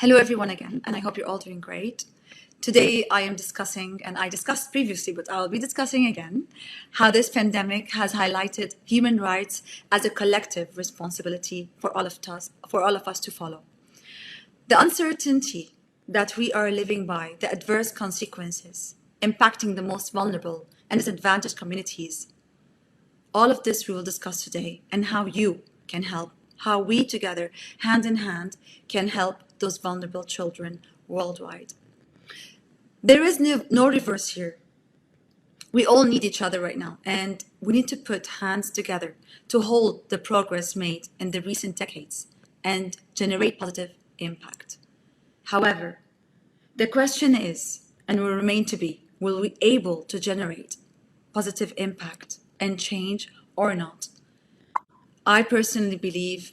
Hello everyone again, and I hope you're all doing great. Today I am discussing, and I discussed previously, but I'll be discussing again, how this pandemic has highlighted human rights as a collective responsibility for all of us to follow. The uncertainty that we are living by, the adverse consequences impacting the most vulnerable and disadvantaged communities, all of this we will discuss today, and how you can help, how we together, hand in hand, can help those vulnerable children worldwide. There is no reverse here. We all need each other right now, and we need to put hands together to hold the progress made in the recent decades and generate positive impact. However, the question is, and will remain to be, will we able to generate positive impact and change or not? I personally believe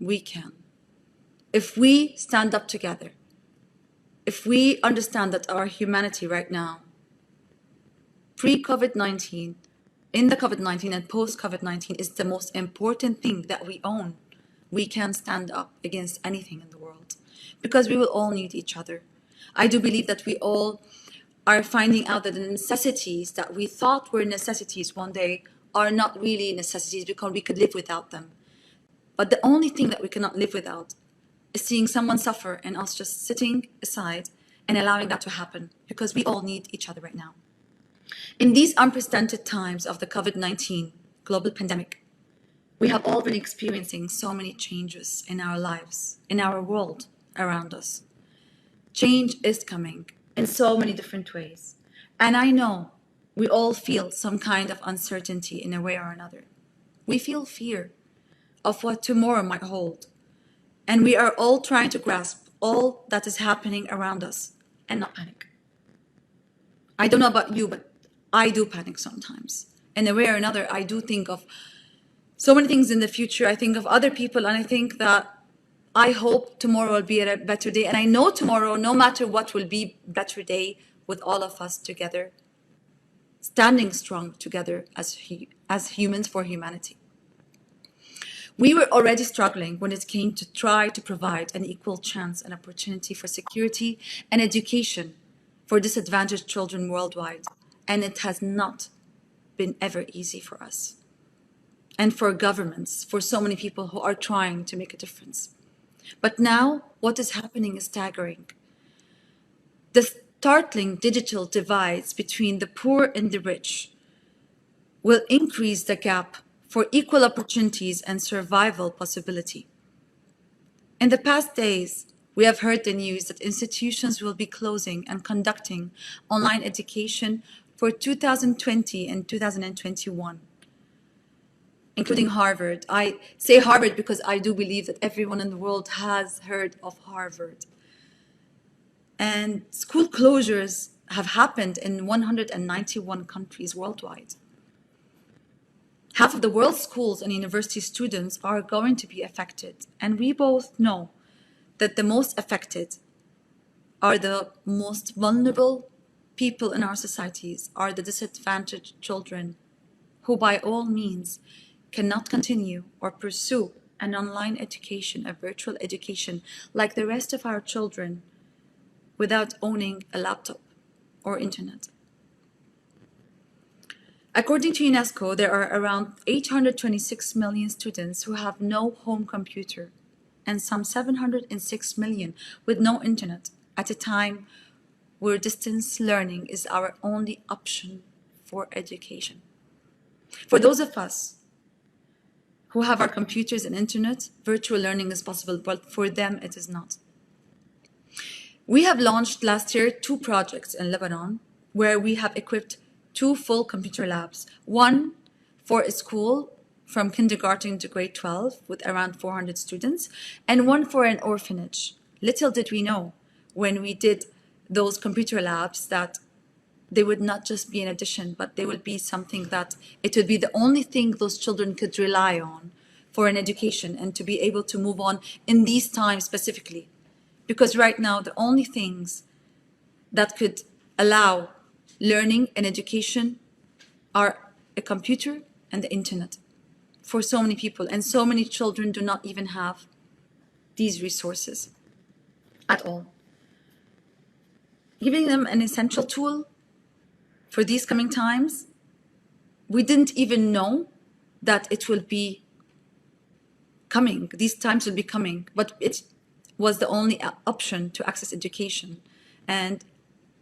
we can. If we stand up together, if we understand that our humanity right now, pre-COVID-19, in the COVID-19 and post-COVID-19, is the most important thing that we own, we can stand up against anything in the world because we will all need each other. I do believe that we all are finding out that the necessities that we thought were necessities one day are not really necessities because we could live without them. But the only thing that we cannot live without is seeing someone suffer and us just sitting aside and allowing that to happen because we all need each other right now. In these unprecedented times of the COVID-19 global pandemic, we have all been experiencing so many changes in our lives, in our world around us. Change is coming in so many different ways. And I know we all feel some kind of uncertainty in a way or another. We feel fear of what tomorrow might hold. And we are all trying to grasp all that is happening around us and not panic. I don't know about you, but I do panic sometimes. In a way or another, I do think of so many things in the future. I think of other people, and I think that I hope tomorrow will be a better day. And I know tomorrow, no matter what, will be a better day with all of us together, standing strong together as humans for humanity. We were already struggling when it came to try to provide an equal chance and opportunity for security and education for disadvantaged children worldwide. And it has not been ever easy for us. And for governments, for so many people who are trying to make a difference. But now, what is happening is staggering. The startling digital divides between the poor and the rich will increase the gap for equal opportunities and survival possibility. In the past days, we have heard the news that institutions will be closing and conducting online education for 2020 and 2021, including Harvard. I say Harvard because I do believe that everyone in the world has heard of Harvard. And school closures have happened in 191 countries worldwide. Half of the world's schools and university students are going to be affected. And we both know that the most affected are the most vulnerable people in our societies, are the disadvantaged children who by all means cannot continue or pursue an online education, a virtual education, like the rest of our children without owning a laptop or internet. According to UNESCO, there are around 826 million students who have no home computer and some 706 million with no internet at a time where distance learning is our only option for education. For those of us who have our computers and internet, virtual learning is possible, but for them it is not. We have launched last year 2 projects in Lebanon where we have equipped 2 full computer labs, one for a school from kindergarten to grade 12 with around 400 students, and one for an orphanage. Little did we know when we did those computer labs that they would not just be an addition, but they would be something that it would be the only thing those children could rely on for an education and to be able to move on in these times specifically. Because right now, the only things that could allow learning and education are a computer and the internet for so many people, and so many children do not even have these resources. at all. Giving them an essential tool for these coming times. We didn't even know that it will be coming. These times will be coming, but it was the only option to access education. And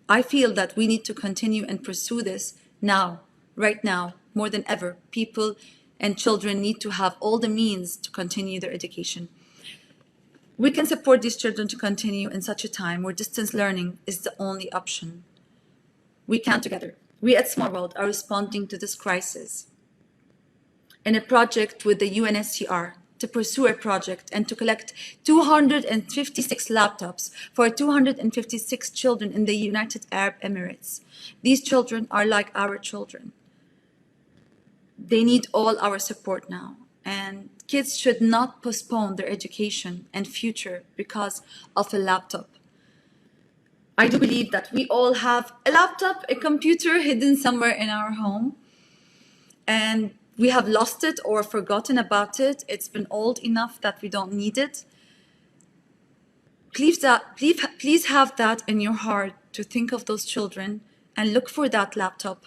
I feel that we need to continue and pursue this now, right now, more than ever. People and children need to have all the means to continue their education. We can support these children to continue in such a time where distance learning is the only option. We can together. We at Small World are responding to this crisis in a project with the UNSCR to pursue a project and to collect 256 laptops for 256 children in the United Arab Emirates. These children are like our children. They need all our support now. And kids should not postpone their education and future because of a laptop. I do believe that we all have a laptop, a computer hidden somewhere in our home, and we have lost it or forgotten about it. It's been old enough that we don't need it. Please have that in your heart to think of those children and look for that laptop,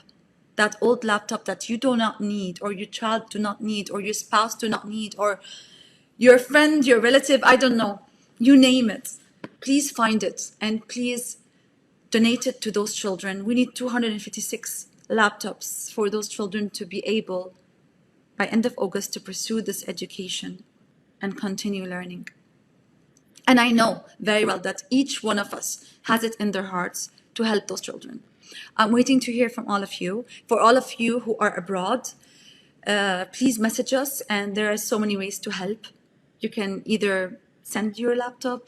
that old laptop that you do not need, or your child do not need, or your spouse do not need, or your friend, your relative, I don't know, you name it. Please find it and please donate it to those children. We need 256 laptops for those children to be able, by end of August, to pursue this education and continue learning. And I know very well that each one of us has it in their hearts to help those children. I'm waiting to hear from all of you. For all of you who are abroad, please message us, and there are so many ways to help. You can either send your laptop,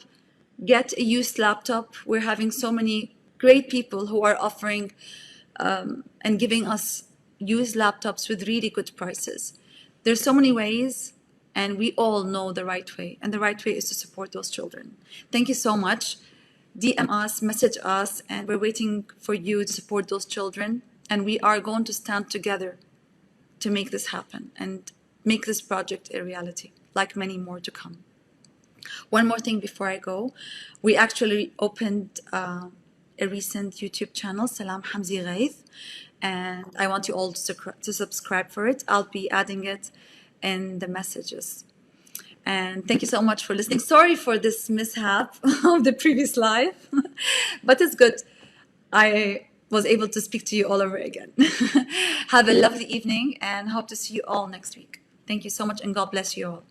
get a used laptop. We're having so many great people who are offering and giving us used laptops with really good prices. There's so many ways, and we all know the right way, and the right way is to support those children. Thank you so much. DM us, message us, and we're waiting for you to support those children, and we are going to stand together to make this happen and make this project a reality, like many more to come. One more thing before I go. We actually opened a recent YouTube channel, Salam Hamzeh, and I want you all to subscribe for it. I'll be adding it in the messages. And thank you so much for listening. Sorry for this mishap of the previous live, but it's good. I was able to speak to you all over again. Have a lovely evening and hope to see you all next week. Thank you so much, and God bless you all.